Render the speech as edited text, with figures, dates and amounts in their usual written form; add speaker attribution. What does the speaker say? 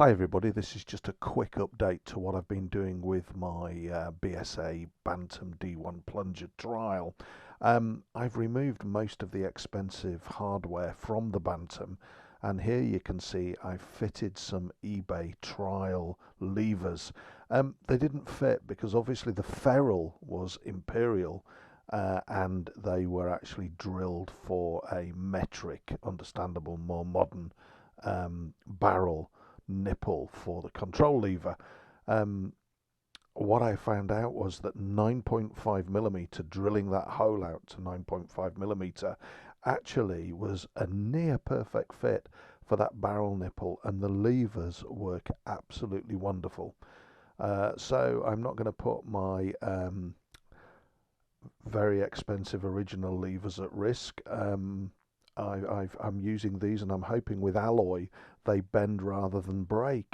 Speaker 1: Hi everybody, this is just a quick update to what I've been doing with my BSA Bantam D1 plunger trial. I've removed most of the expensive hardware from the Bantam, and here you can see I've fitted some eBay trial levers. They didn't fit because obviously the ferrule was imperial, and they were actually drilled for a metric, understandable, more modern barrel nipple for the control lever. Um, what I found out was that 9.5 millimeter, drilling that hole out to 9.5 millimeter, actually was a near perfect fit for that barrel nipple, and the levers work absolutely wonderful. So I'm not going to put my very expensive original levers at risk. I'm using these, and I'm hoping with alloy they bend rather than break.